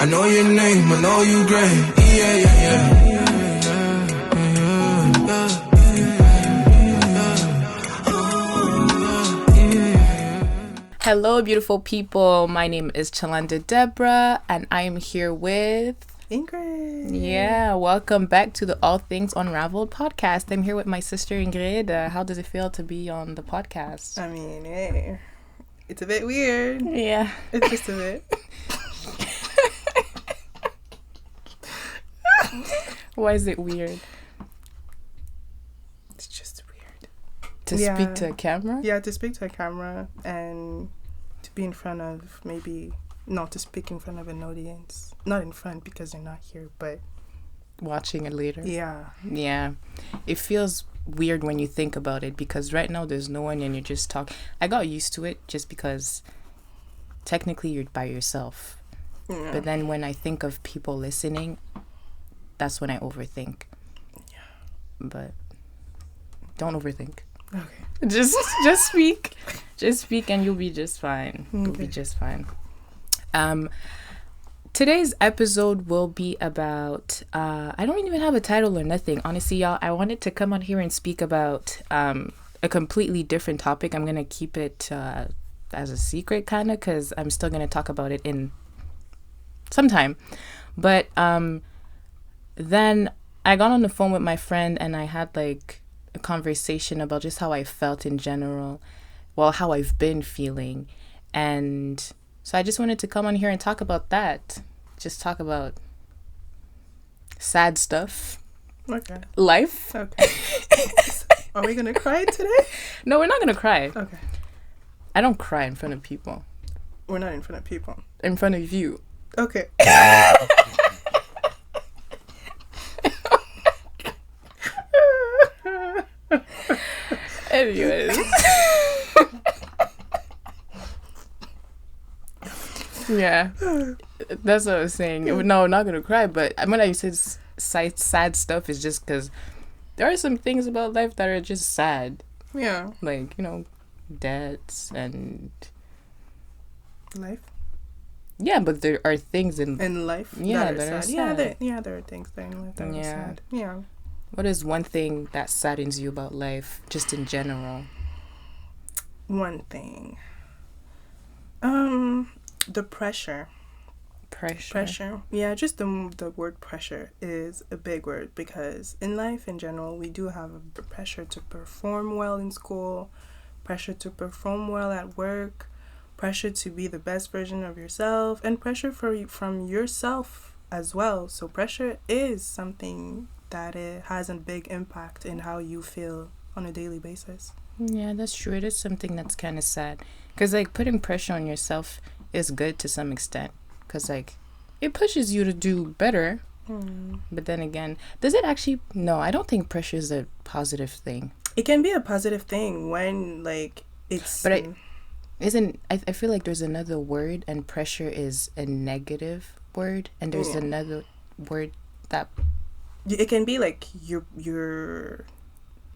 I know your name, I know you great. Yeah, yeah, yeah. Hello, beautiful people. My name is Chalanda Deborah, and I am here with Ingrid. Yeah, welcome back to the All Things Unraveled podcast. I'm here with my sister Ingrid. How does it feel to be on the podcast? I mean, hey, it's a bit weird. Yeah. It's just a bit. Why is it weird? It's just weird. To speak to a camera? Yeah, to speak to a camera and to be in front of to speak in front of an audience. Not in front because they're not here, but watching it later. Yeah. Yeah. It feels weird when you think about it because right now there's no one and you're just talking. I got used to it just because technically you're by yourself. Yeah. But then when I think of people listening, that's when I overthink. Yeah. But don't overthink. Okay. Just speak. Just speak and you'll be just fine. Okay. You'll be just fine. Today's episode will be about I don't even have a title or nothing. Honestly, y'all, I wanted to come on here and speak about a completely different topic. I'm gonna keep it as a secret kind of because I'm still gonna talk about it in some time. But then I got on the phone with my friend and I had like a conversation about just how I felt in general, well, how I've been feeling. And so I just wanted to come on here and talk about that. Just talk about sad stuff. Okay. Life. Okay. Are we going to cry today? No, we're not going to cry. Okay. I don't cry in front of people. We're not in front of people. In front of you. Okay. Anyways. Yeah. That's what I was saying. No, I'm not going to cry, but when I said sad stuff, is just because there are some things about life that are just sad. Yeah. Like, debts and... life? Yeah, but there are things in life that are sad. Yeah, there are things that in life that are sad. Yeah. What is one thing that saddens you about life, just in general? One thing. The pressure. Pressure. Yeah, just the word pressure is a big word because in life in general, we do have a pressure to perform well in school, pressure to perform well at work, pressure to be the best version of yourself, and pressure from yourself as well. So pressure is something that it has a big impact in how you feel on a daily basis. Yeah, that's true. It is something that's kind of sad because like putting pressure on yourself is good to some extent because like it pushes you to do better. But then again, does it actually? No, I don't think pressure is a positive thing. It can be a positive thing when like it's... But I feel like there's another word and pressure is a negative word and there's another word that... It can be like your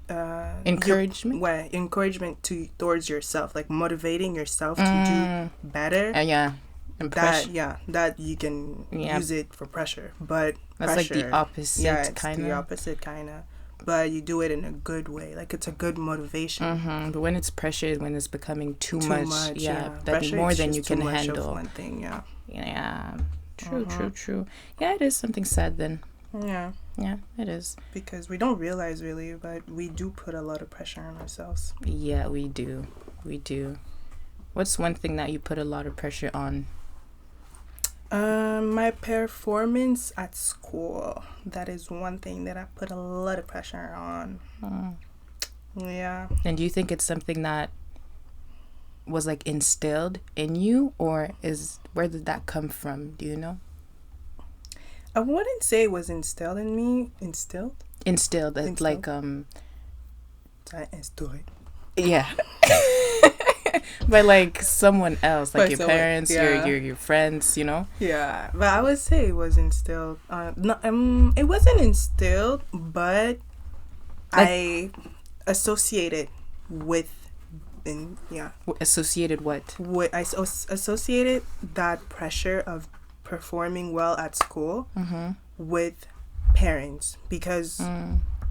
encouragement. Encouragement towards yourself, like motivating yourself to do better. And pressure. That you can use it for pressure, but that's pressure, like the opposite. Yeah, it's the opposite kind of. But you do it in a good way, like it's a good motivation. But when it's pressure, when it's becoming too much, that's pressure more than you can handle. One thing, yeah. True. Yeah, it is something sad then. Yeah, it is. Because we don't realize really, but we do put a lot of pressure on ourselves. Yeah, we do. What's one thing that you put a lot of pressure on? My performance at school. That is one thing that I put a lot of pressure on. Yeah. And do you think it's something that was like instilled in you, or where did that come from? Do you know? I wouldn't say it was instilled in me. Instilled. Like I instilled. Yeah. By like someone else, like by your someone, parents, your friends, Yeah, but I would say it was instilled. It wasn't instilled, but I associated with, Associated what? I associated that pressure of performing well at school with parents, because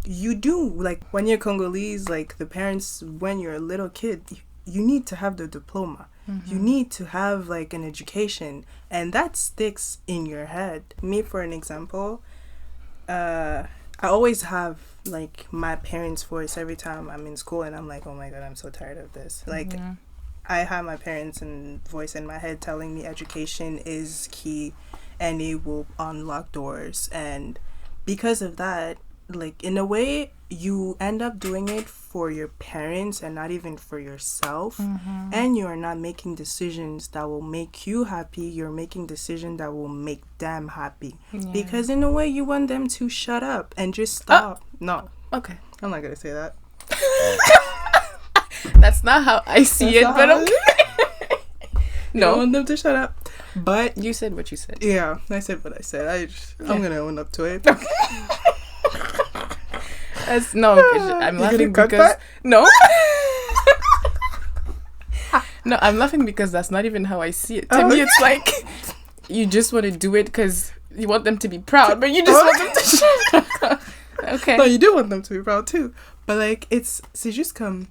you do, like, when you're Congolese, like, the parents, when you're a little kid, you need to have the diploma. You need to have, like, an education, and that sticks in your head. Me, for an example, I always have, like, my parents' voice every time I'm in school, and I'm like, oh my god, I'm so tired of this. Like, I have my parents' voice in my head telling me education is key and it will unlock doors. And because of that, like, in a way, you end up doing it for your parents and not even for yourself. And you are not making decisions that will make you happy. You're making decisions that will make them happy. Because in a way, you want them to shut up and just stop. No. Okay. I'm not going to say that. That's not how I see it, but okay. No. I want them to shut up. But you said what you said. Yeah, I said what I said. I'm going to own up to it. That's no. I'm laughing because no. No, I'm laughing because that's not even how I see it. To me, it's like you just want to do it because you want them to be proud, but you just want them to shut up. Okay. No, you do want them to be proud too, but like it's just come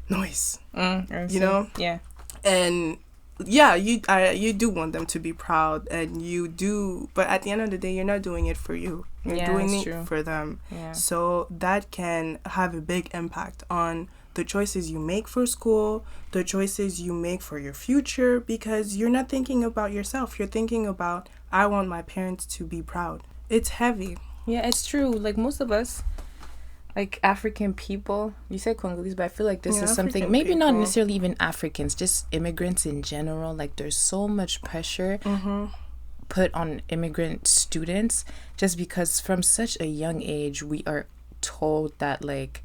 noise, you know. Yeah. And yeah, you do want them to be proud, and you do, but at the end of the day, you're not doing it for you. You're doing it for them. Yeah. So that can have a big impact on the choices you make for school, the choices you make for your future, because you're not thinking about yourself. You're thinking about, I want my parents to be proud. It's heavy. Yeah, it's true. Like most of us, like African people, you said Congolese, but I feel like this is something, African maybe people. Not necessarily even Africans, just immigrants in general. Like there's so much pressure put on immigrant students just because from such a young age we are told that like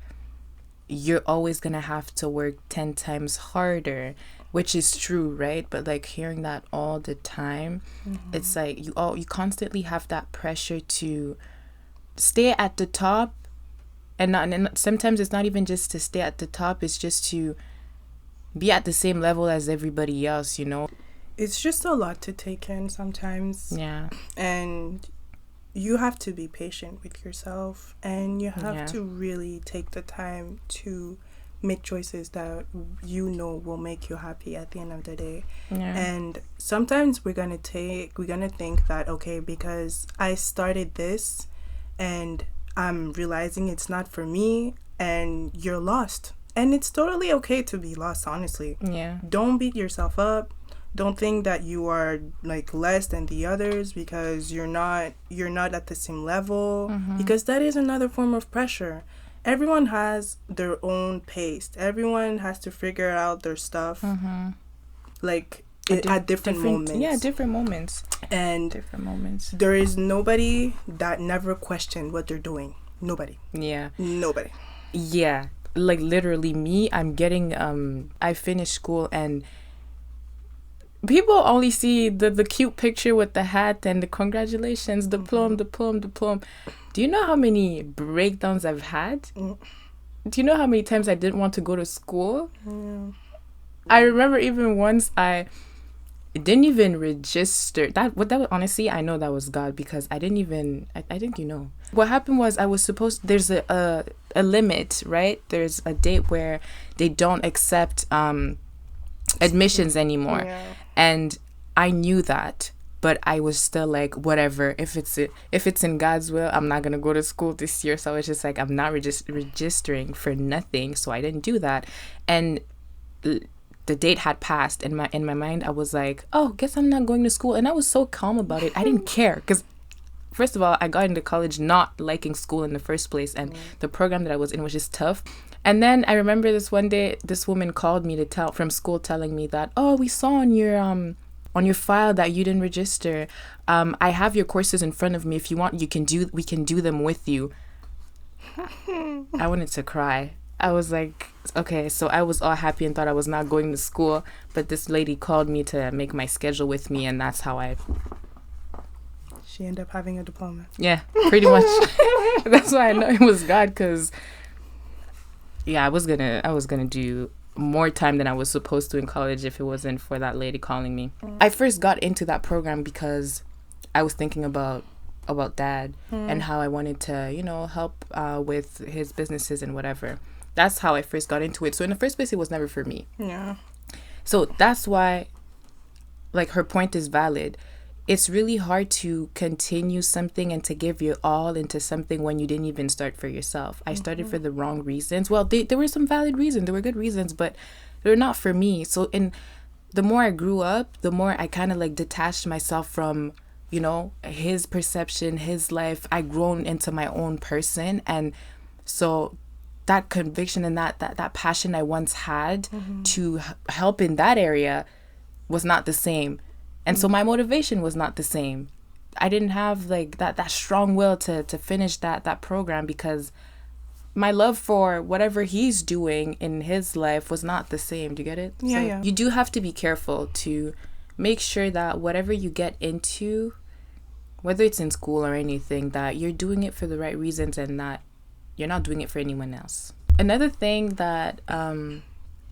you're always gonna have to work 10 times harder, which is true, right? But like hearing that all the time, it's like you constantly have that pressure to stay at the top, and sometimes it's not even just to stay at the top, it's just to be at the same level as everybody else, you know. It's just a lot to take in sometimes. Yeah. And you have to be patient with yourself, and you have to really take the time to make choices that you know will make you happy at the end of the day. Yeah. And sometimes we're gonna think that, okay, because I started this and I'm realizing it's not for me, and you're lost. And it's totally okay to be lost, honestly. Yeah. Don't beat yourself up. Don't think that you are like less than the others because you're not at the same level, because that is another form of pressure. Everyone has their own pace. Everyone has to figure out their stuff like at different moments. Yeah, different moments. And different moments. There is nobody that never questioned what they're doing. Nobody. Yeah. Nobody. Yeah. Like literally me, I'm getting I finished school and people only see the cute picture with the hat and the congratulations, diploma. Do you know how many breakdowns I've had? Do you know how many times I didn't want to go to school? I remember even once I didn't even register. That was honestly, I know that was God, because I didn't even, I think you know. What happened was I was supposed, there's a limit, right? There's a date where they don't accept admissions anymore. Yeah. And I knew that, but I was still like, whatever, if it's in God's will, I'm not gonna go to school this year. So I was just like, I'm not registering for nothing. So I didn't do that. And the date had passed, and in my mind I was like, oh, guess I'm not going to school. And I was so calm about it. I didn't care, because first of all, I got into college not liking school in the first place, and the program that I was in was just tough. And then I remember this one day, this woman called me from school telling me that, oh, we saw on your file that you didn't register. I have your courses in front of me. If you want, we can do them with you. I wanted to cry. I was like, okay, so I was all happy and thought I was not going to school, but this lady called me to make my schedule with me, and that's how she ended up having a diploma. Yeah, pretty much. That's why I know it was God, because I was gonna do more time than I was supposed to in college if it wasn't for that lady calling me. I first got into that program because I was thinking about dad and how I wanted to, you know, help with his businesses and whatever. That's how I first got into it. So in the first place, it was never for me. Yeah. So that's why, like, her point is valid. It's really hard to continue something and to give your all into something when you didn't even start for yourself. I started for the wrong reasons. Well, there were some valid reasons. There were good reasons, but they're not for me. So the more I grew up, the more I kind of like detached myself from, you know, his perception, his life. I grown into my own person. And so that conviction and that passion I once had to help in that area was not the same. And so my motivation was not the same. I didn't have like that strong will to finish that program because my love for whatever he's doing in his life was not the same. Do you get it? Yeah, So yeah. you do have to be careful to make sure that whatever you get into, whether it's in school or anything, that you're doing it for the right reasons and that you're not doing it for anyone else. Another thing that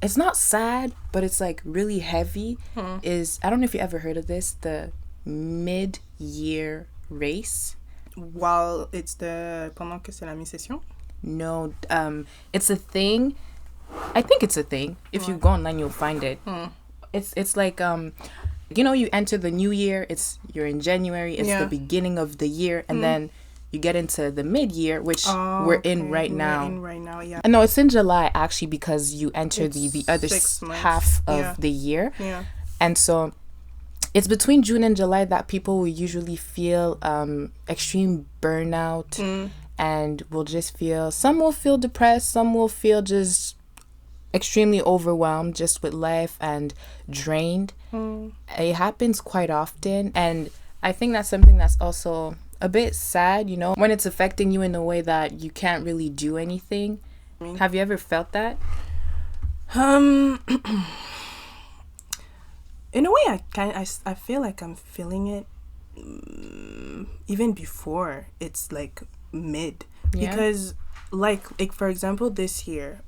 it's not sad, but it's like really heavy is, I don't know if you ever heard of this, the mid-year race. While it's pendant que c'est la mi-session? No, it's a thing. I think it's a thing. If you go online, you'll find it. It's like, you know, you enter the new year, you're in January, it's the beginning of the year, and then you get into the mid-year, which we're in right now. Yeah. And no, it's in July, actually, because you enter the other half of the year. Yeah. And so it's between June and July that people will usually feel extreme burnout and will just feel, some will feel depressed, some will feel just extremely overwhelmed just with life and drained. It happens quite often. And I think that's something that's also a bit sad, you know, when it's affecting you in a way that you can't really do anything. Have you ever felt that? In a way, I feel like I'm feeling it even before it's like mid, because like for example, this year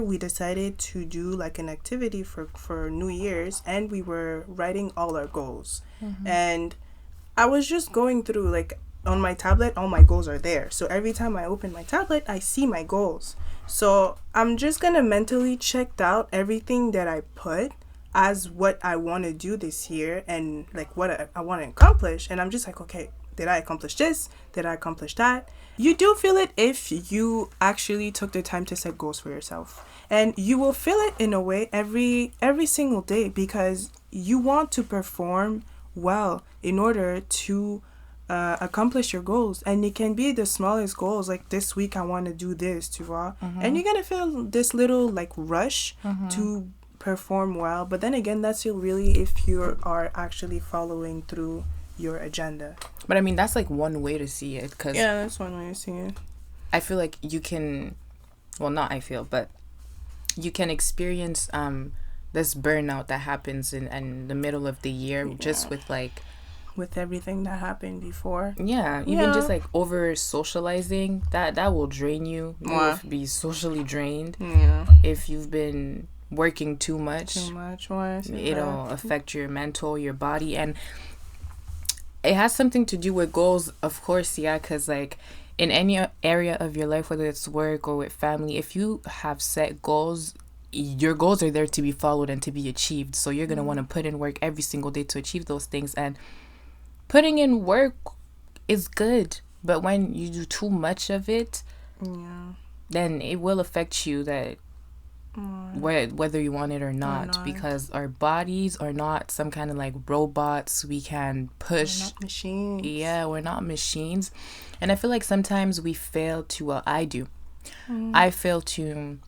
we decided to do like an activity for New Year's, and we were writing all our goals, and I was just going through, like, on my tablet, all my goals are there. So every time I open my tablet, I see my goals. So I'm just gonna mentally check out everything that I put as what I want to do this year and like what I want to accomplish. And I'm just like, okay, did I accomplish this? Did I accomplish that? You do feel it if you actually took the time to set goals for yourself. And you will feel it in a way every single day, because you want to perform well in order to accomplish your goals. And it can be the smallest goals, like this week I want to do this, tu vois. And you're gonna feel this little like rush to perform well, but then again, that's really if you are actually following through your agenda. But I mean, that's like one way to see it, because that's one way to see it. I feel like you can, well, not I feel, but you can experience this burnout that happens in the middle of the year, just with everything that happened before. Even just like over socializing, that will drain you. You will be socially drained. If you've been working too much, it'll affect your mental, your body, and it has something to do with goals, of course. Because like in any area of your life, whether it's work or with family, if you have set goals, your goals are there to be followed and to be achieved. So you're gonna want to put in work every single day to achieve those things. And putting in work is good, but when you do too much of it, then it will affect you, that whether you want it or not, because our bodies are not some kind of like robots we can push. We're not machines. We're not machines. And I feel like sometimes we fail to, well, I fail to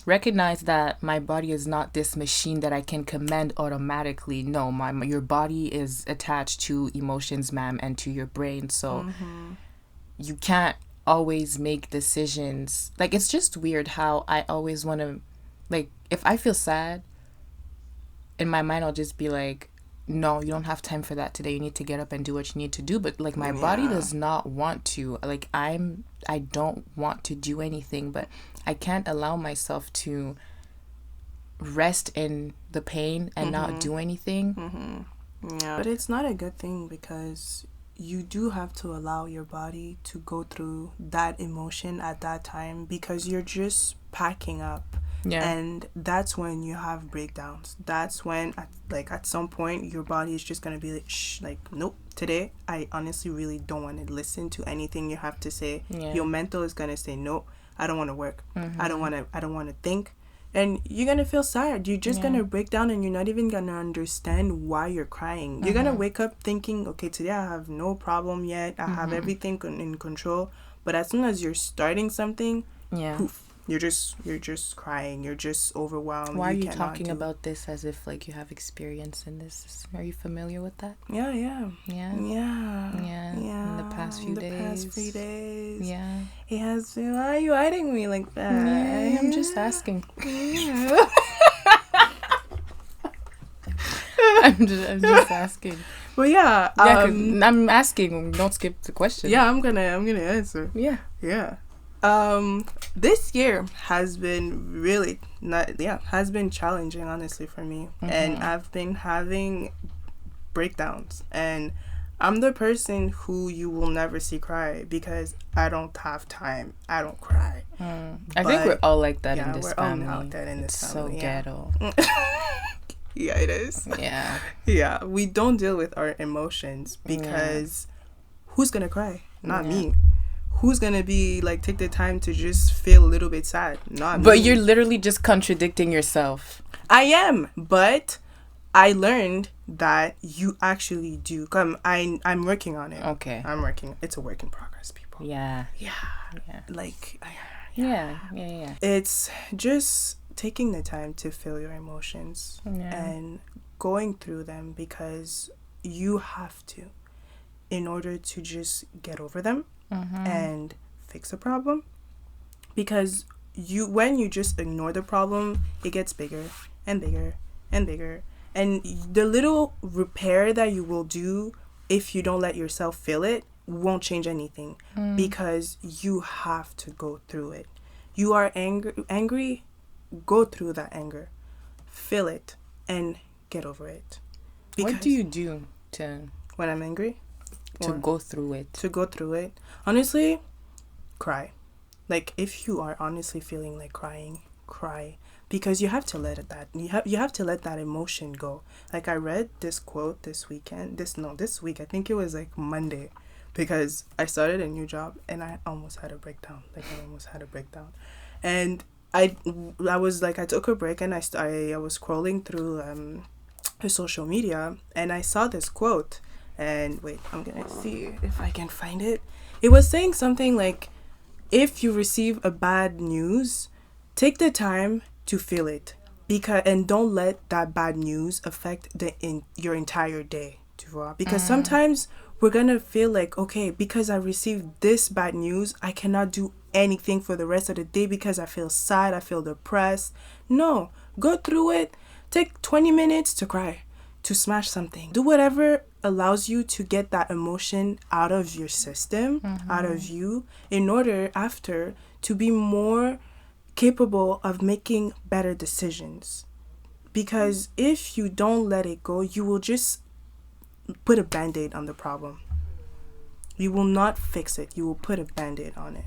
recognize that my body is not this machine that I can command automatically. No, your body is attached to emotions, ma'am, and to your brain. So you can't always make decisions. Like, it's just weird how I always want to, like, if I feel sad, in my mind I'll just be like, no, you don't have time for that today. You need to get up and do what you need to do. But like my body does not want to. Like I don't want to do anything, but I can't allow myself to rest in the pain and not do anything. Yeah, but it's not a good thing because you do have to allow your body to go through that emotion at that time because you're just packing up. Yeah. And that's when you have breakdowns. That's when at some point your body is just going to be like, shh, like, nope, today I honestly really don't want to listen to anything you have to say. Yeah. Your mental is going to say, no, I don't want to work. I don't want to think. And you're going to feel sad. You're just going to break down and you're not even going to understand why you're crying. You're going to wake up thinking, okay, today I have no problem yet. I have everything in control. But as soon as you're starting something, poof, you're just crying. You're just overwhelmed. Why are you talking about this as if like you have experience in this? Are you familiar with that? Yeah. In the past few days. Yeah. He has been. Why are you hiding me like that? Yeah, I'm just asking. I'm just asking. But yeah, I'm asking. Don't skip the question. Yeah, I'm gonna answer. Yeah. This year has been really has been challenging, honestly, for me. And I've been having breakdowns, and I'm the person who you will never see cry because I don't have time. I don't cry. I think we're all like that in this family. All like that in this family. So ghetto. Yeah, it is. Yeah, we don't deal with our emotions because who's gonna cry? Not me. Who's gonna be like take the time to just feel a little bit sad? Not me. But you're literally just contradicting yourself. I am, but I learned that you actually do. I'm working on it. Okay. I'm working. It's a work in progress, people. Yeah. Like. Yeah. It's just taking the time to feel your emotions and going through them because you have to, in order to just get over them and fix a problem. Because when you just ignore the problem, it gets bigger and bigger and bigger. And the little repair that you will do if you don't let yourself feel it won't change anything because you have to go through it. You are angry, go through that anger, feel it, and get over it. Because what do you do when I'm angry? To go through it. To go through it. Honestly, cry. Like, if you are honestly feeling like crying, cry. Because you have to let you have to let that emotion go. Like, I read this quote this week. I think it was like Monday, because I started a new job and I almost had a breakdown. And I was like, I took a break and I was scrolling through social media and I saw this quote. And wait, I'm gonna see if I can find it. It was saying something like, if you receive a bad news, take the time to feel it, and don't let that bad news affect your entire day. Because sometimes we're gonna feel like, okay, because I received this bad news, I cannot do anything for the rest of the day because I feel sad, I feel depressed. No, go through it. Take 20 minutes to cry, to smash something. Do whatever allows you to get that emotion out of your system, out of you, in order after to be more capable of making better decisions. Because if you don't let it go, you will just put a band-aid on the problem. You will not fix it. You will put a band-aid on it.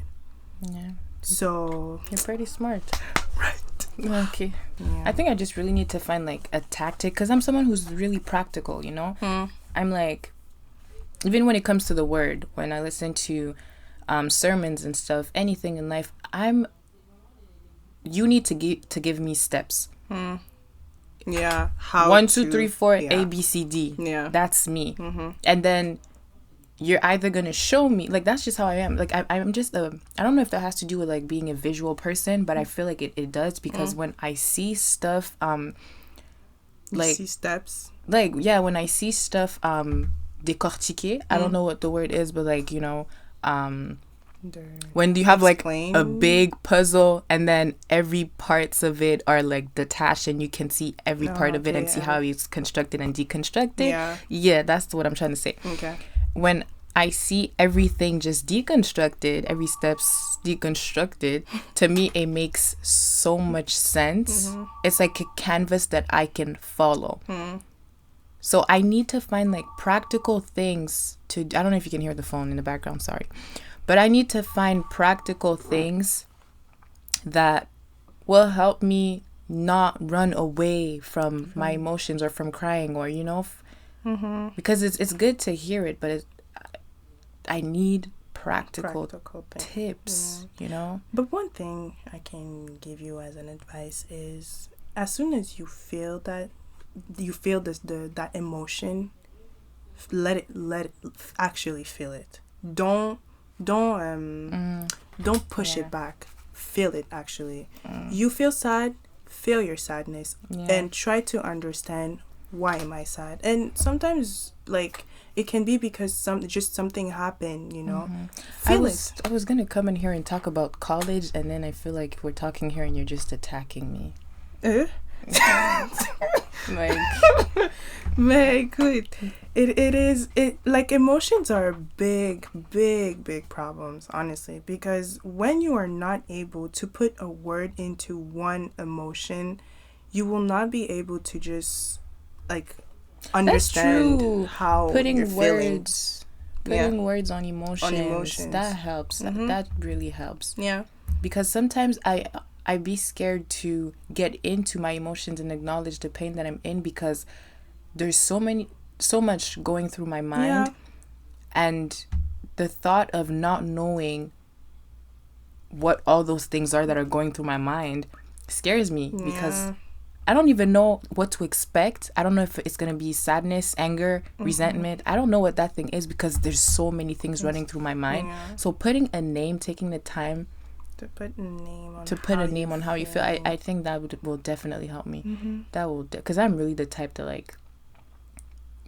Yeah. So you're pretty smart. Right. Okay. Yeah. I think I just really need to find like a tactic, because I'm someone who's really practical, you know? I'm like, even when it comes to the word, when I listen to sermons and stuff, anything in life, you need to give me steps. Yeah. 1, 2, 3, 4, A, B, C, D. Yeah. That's me. And then you're either going to show me, like, that's just how I am. Like, I'm just I don't know if that has to do with, like, being a visual person, but I feel like it does, because when I see stuff, like, see steps? Like, yeah, when I see stuff, décortiqué, I don't know what the word is, but, like, you know, when you have, like, a big puzzle, and then every parts of it are, like, detached, and you can see every part of it and see how it's constructed and deconstructed. Yeah, that's what I'm trying to say. Okay. When I see everything just deconstructed, every step's deconstructed, to me it makes so much sense. It's like a canvas that I can follow. So I need to find like practical things to, I don't know if you can hear the phone in the background, sorry. But I need to find practical things that will help me not run away from my emotions or from crying, or, you know, because it's good to hear it, but I need practical tips, you know. But one thing I can give you as an advice is, as soon as you feel that that emotion, let it actually feel it. Don't push it back. Feel it actually. You feel sad, feel your sadness, and try to understand, why am I sad? And sometimes, like, it can be because something happened, you know. Feel it. I was gonna come in here and talk about college, and then I feel like we're talking here and you're just attacking me. Like, good. It is like, emotions are big problems, honestly, because when you are not able to put a word into one emotion, you will not be able to just like understand how you're feeling. Putting words on emotions, that helps. That really helps. Because sometimes I'd be scared to get into my emotions and acknowledge the pain that I'm in, because there's so much going through my mind, and the thought of not knowing what all those things are that are going through my mind scares me, because I don't even know what to expect. I don't know if it's going to be sadness, anger, resentment. I don't know what that thing is, because there's so many things running through my mind. So putting a name, taking the time to put a name on how you feel, I think that will definitely help me. That will, because I'm really the type to, like,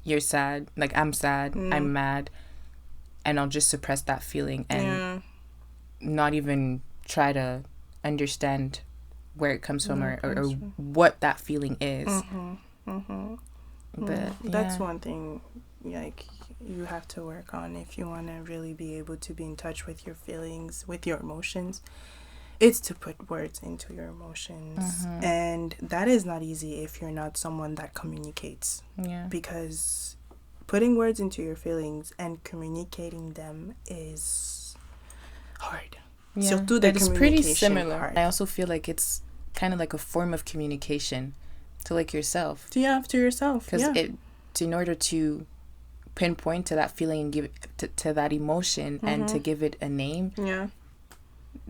you're sad, like, I'm sad, I'm mad, and I'll just suppress that feeling and not even try to understand where it comes from, or what that feeling is. But that's one thing, like, you have to work on if you want to really be able to be in touch with your feelings, with your emotions. It's to put words into your emotions, and that is not easy if you're not someone that communicates, because putting words into your feelings and communicating them is hard. It's pretty similar. Part. I also feel like it's kind of like a form of communication to, like, yourself. To yourself. Because in order to pinpoint to that feeling and give it to that emotion and to give it a name,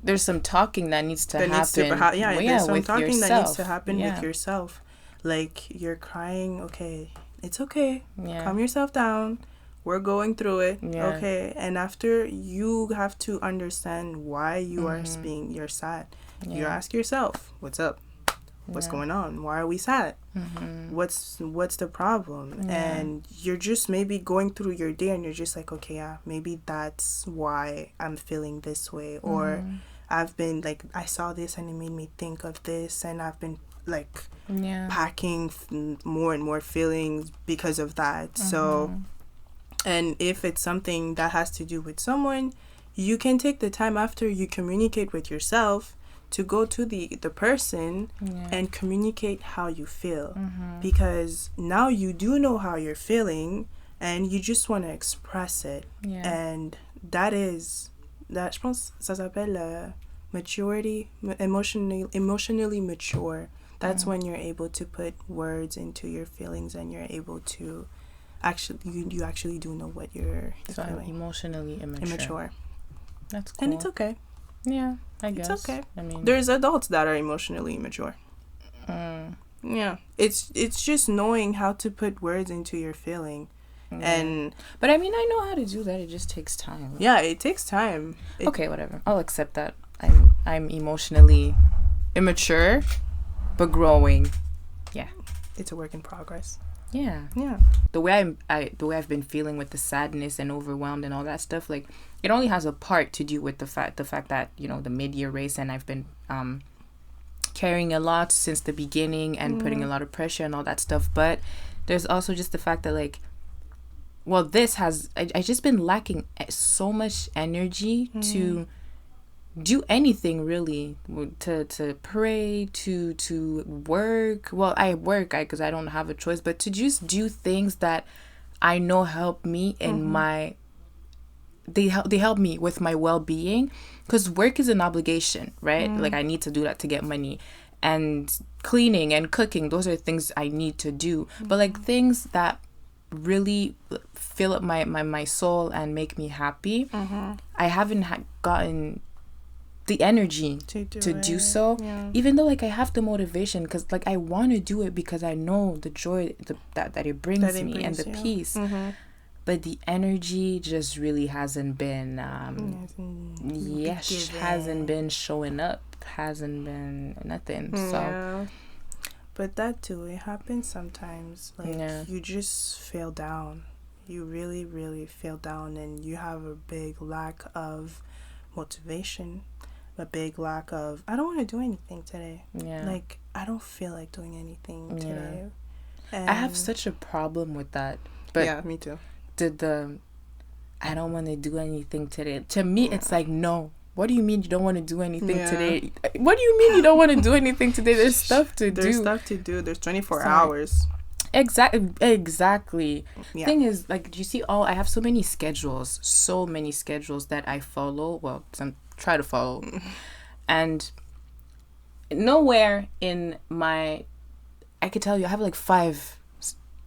there's some talking that needs to happen. There's some talking yourself. That needs to happen with yourself. Like, you're crying, okay, it's okay. Calm yourself down. We're going through it. Okay. And after, you have to understand why you are you're sad. You ask yourself, what's up? What's going on? Why are we sad? What's the problem? And you're just maybe going through your day and you're just like, okay, maybe that's why I'm feeling this way. Or I've been like, I saw this and it made me think of this, and I've been like packing more and more feelings because of that. So, and if it's something that has to do with someone, you can take the time after you communicate with yourself to go to the person and communicate how you feel, because now you do know how you're feeling and you just want to express it. And that je pense ça s'appelle maturity, emotionally mature. That's when you're able to put words into your feelings and you're able to you actually do know what you're feeling. Emotionally immature. That's cool. And it's okay. Yeah, I guess. It's okay. I mean, there's adults that are emotionally immature. Yeah. It's just knowing how to put words into your feeling. But I mean, I know how to do that. It just takes time. Yeah, it takes time. Okay, whatever. I'll accept that. I'm emotionally immature, but growing. Yeah. It's a work in progress. Yeah. The way I've been feeling with the sadness and overwhelmed and all that stuff, like, it only has a part to do with the fact that, you know, the mid-year race, and I've been carrying a lot since the beginning and putting a lot of pressure and all that stuff. But there's also just the fact that, like, well, this has I just been lacking so much energy to do anything really, to pray, to work. Well, I work because I don't have a choice, but to just do things that I know help me in my they help me with my well-being, because work is an obligation, right? Like I need to do that to get money, and cleaning and cooking, those are things I need to do. But like things that really fill up my soul and make me happy, I haven't gotten the energy to do so. Even though like I have the motivation, because like I want to do it because I know the joy that it brings me and the peace. But the energy just really hasn't been hasn't been showing up, hasn't been nothing. So but that too, it happens sometimes. Like you just feel down, you really really feel down, and you have a big lack of motivation, a big lack of, I don't want to do anything today. Like I don't feel like doing anything today. And I have such a problem with that. But me too. I don't want to do anything today. To me, it's like, no. What do you mean you don't want to do anything today? What do you mean you don't want to do anything today? There's stuff to do. There's stuff to do. There's 24 hours. Exactly. Thing is, like, you see, I have so many schedules that I follow. Well, some try to follow, and nowhere in my, I could tell you, I have like 5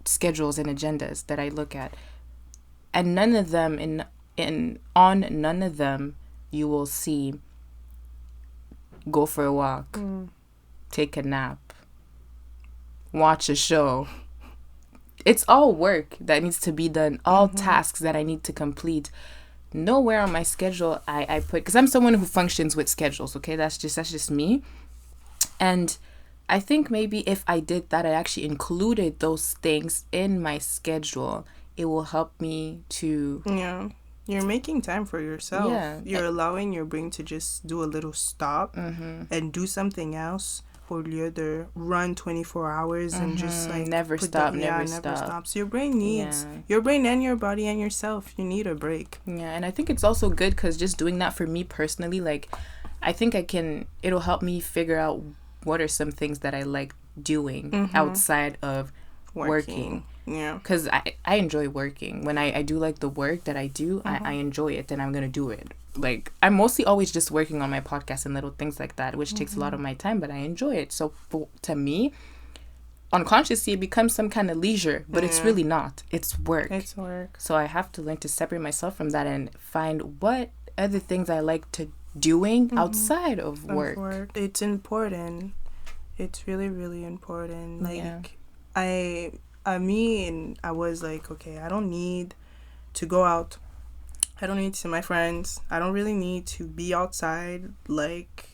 schedules and agendas that I look at, and none of them on none of them you will see go for a walk, take a nap, watch a show. It's all work that needs to be done, all tasks that I need to complete. Nowhere on my schedule I put, because I'm someone who functions with schedules, okay? That's just me. And I think maybe if I did that, I actually included those things in my schedule, it will help me to... Yeah. You're making time for yourself. Yeah. You're allowing your brain to just do a little stop and do something else, or the other, run 24 hours and just like... never stop. So your brain needs... Your brain and your body and yourself, you need a break. Yeah, and I think it's also good because just doing that for me personally, like, I think it'll help me figure out what are some things that I like doing outside of working. Yeah, because I enjoy working. When I do like the work that I do, I enjoy it, and I'm gonna do it. Like, I'm mostly always just working on my podcast and little things like that, which takes a lot of my time, but I enjoy it. So to me, unconsciously, it becomes some kind of leisure, but it's really not. It's work. So I have to learn to separate myself from that and find what other things I like to doing outside of work. It's important. It's really, really important. Like, I was like, okay, I don't need to go out. I don't need to see my friends. I don't really need to be outside. Like,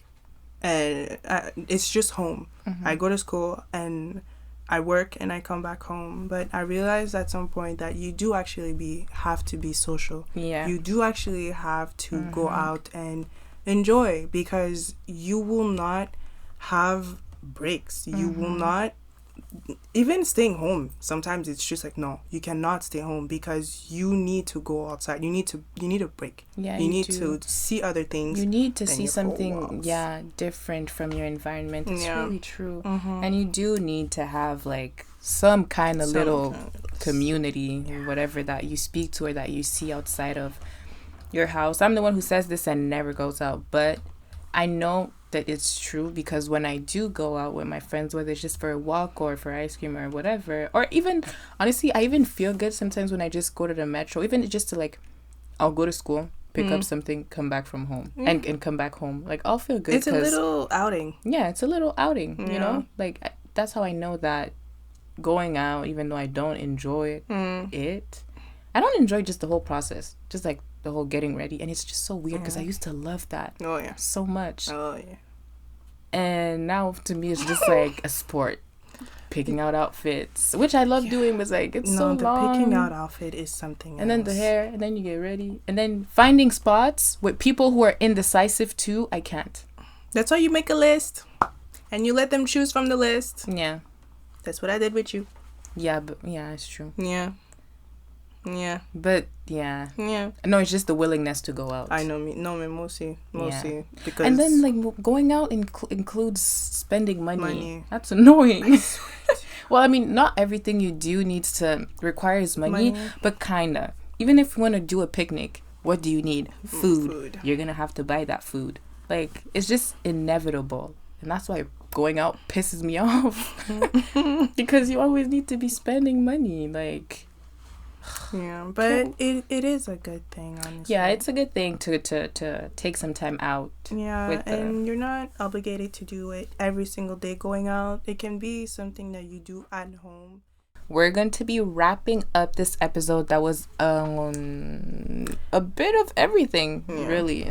it's just home. I go to school and I work and I come back home. But I realized at some point that you do actually have to be social. Yeah. You do actually have to go out and enjoy, because you will not have breaks. You will not, even staying home, sometimes it's just like, no, you cannot stay home, because you need to go outside. You need a break. Yeah, you need to see other things. You need to see something different from your environment. It's really true. And you do need to have like some kind of little community, whatever, that you speak to or that you see outside of your house. I'm the one who says this and never goes out, but I know that it's true, because when I do go out with my friends, whether it's just for a walk or for ice cream or whatever, or even honestly, I even feel good sometimes when I just go to the metro, even just to like, I'll go to school, pick up something, come back from home and come back home. Like, I'll feel good. It's a little outing. Yeah, it's a little outing, you know? Like, that's how I know that going out, even though I don't enjoy it, I don't enjoy just the whole process, just like the whole getting ready. And it's just so weird, because I used to love that so much. And now to me it's just like a sport, picking out outfits, which I love doing, but like, it's so long. The picking out outfit is something and then the hair, and then you get ready, and then finding spots with people who are indecisive too. I can't. That's why you make a list and you let them choose from the list. Yeah, that's what I did with you. Yeah, but it's true. Yeah. Yeah. But yeah. Yeah. No, it's just the willingness to go out. I know me. No, me mostly. Yeah. Because and then like going out includes spending money. That's annoying. Well, I mean, not everything you do requires money. But kinda. Even if you want to do a picnic, what do you need? Food. You're gonna have to buy that food. Like, it's just inevitable, and that's why going out pisses me off. Because you always need to be spending money, like. Yeah, but it is a good thing, honestly. Yeah, it's a good thing to take some time out. Yeah, and you're not obligated to do it every single day going out. It can be something that you do at home. We're going to be wrapping up this episode that was a bit of everything, really.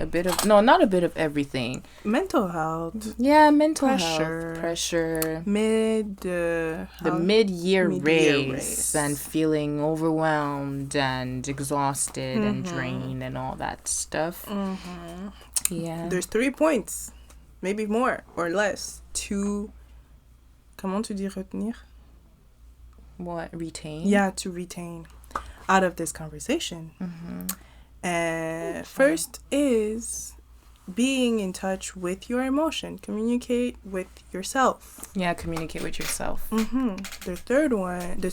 Not a bit of everything. Mental health. Yeah, mental health. Pressure. The mid-year race and feeling overwhelmed and exhausted and drained and all that stuff. Mm-hmm. Yeah. There's 3 points, maybe more or less, to... Comment tu dis retenir? What? Retain? Yeah, to retain out of this conversation. First is being in touch with your emotion. Communicate with yourself. Yeah, communicate with yourself. The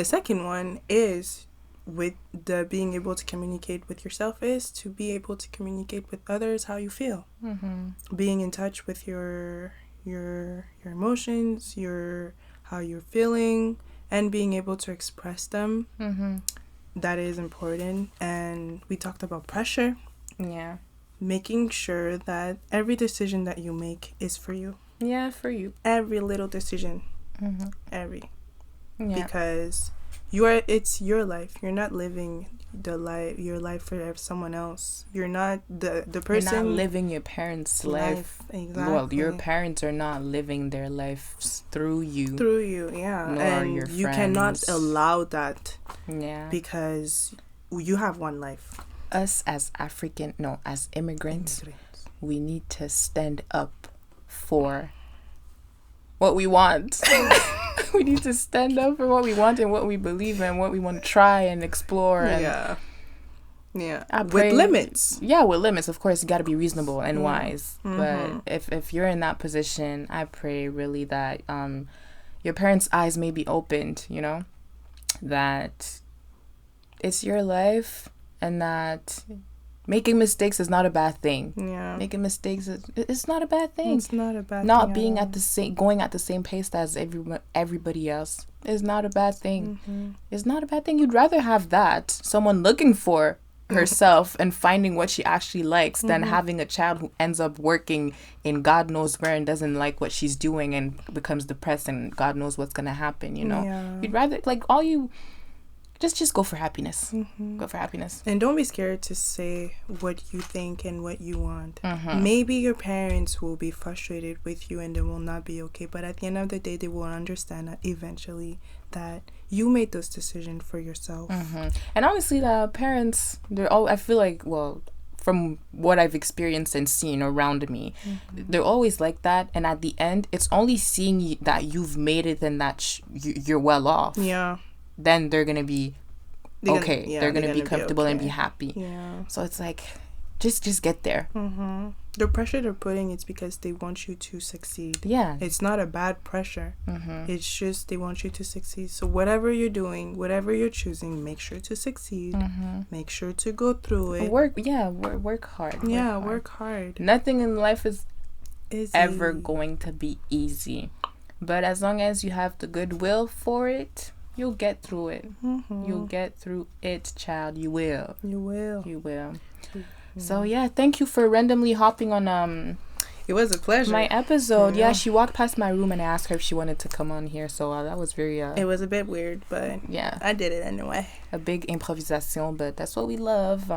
second one is with the being able to communicate with yourself is to be able to communicate with others how you feel. Being in touch with your emotions, how you're feeling, and being able to express them. That is important. And we talked about pressure. Yeah. Making sure that every decision that you make is for you. Yeah, for you. Every little decision. Every. Yeah. Because it's your life. You're not living your life for someone else. You're not the person. You're not living your parents' life. Exactly. Well, your parents are not living their lives through you. Yeah. Nor and your you friends. cannot allow that. Yeah. Because you have one life. Us as immigrants, we need to stand up for what we want. We need to stand up for what we want and what we believe in, what we want to try and explore. And with limits. Yeah, with limits. Of course, you got to be reasonable and wise. But if you're in that position, I pray really that your parents' eyes may be opened, that it's your life and that making mistakes is not a bad thing. Yeah. Making mistakes it's not a bad thing. It's not a bad thing. Not being going at the same pace as everybody else is not a bad thing. It's not a bad thing. You'd rather have that, someone looking for herself and finding what she actually likes than having a child who ends up working in God knows where and doesn't like what she's doing and becomes depressed and God knows what's gonna happen, Yeah. You'd rather just go for happiness. Go for happiness. And don't be scared to say what you think and what you want. Maybe your parents will be frustrated with you and they will not be okay. But at the end of the day, they will understand that eventually that you made this decision for yourself. And honestly, the parents, I feel like, well, from what I've experienced and seen around me, they're always like that. And at the end, it's only seeing that you've made it and that you're well off. Yeah. Then they're gonna be okay. They're gonna be comfortable and be happy. Yeah. So it's like, just get there. The pressure they're putting is because they want you to succeed. Yeah. It's not a bad pressure. It's just they want you to succeed. So whatever you're doing, whatever you're choosing, make sure to succeed. Make sure to go through it. Work hard. Work hard. Nothing in life is ever going to be easy. But as long as you have the goodwill for it, you'll get through it. You'll get through it, child. You will. So yeah, thank you for randomly hopping on it was a pleasure. My episode. Yeah, she walked past my room and I asked her if she wanted to come on here. So that was very it was a bit weird, but yeah, I did it anyway. A big improvisation, but that's what we love.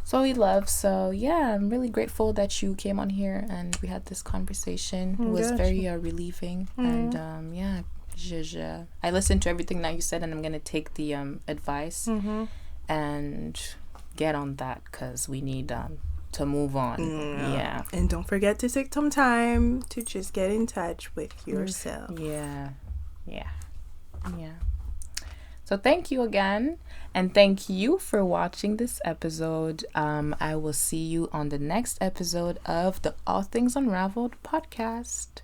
So yeah, I'm really grateful that you came on here and we had this conversation. It was very relieving. And yeah, I listened to everything that you said and I'm gonna take the advice and get on that because we need to move on. Yeah. And don't forget to take some time to just get in touch with yourself. Yeah. So thank you again. And thank you for watching this episode. I will see you on the next episode of the All Things Unraveled podcast.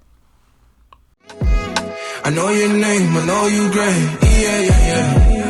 I know your name, I know you great. Yeah, yeah, yeah.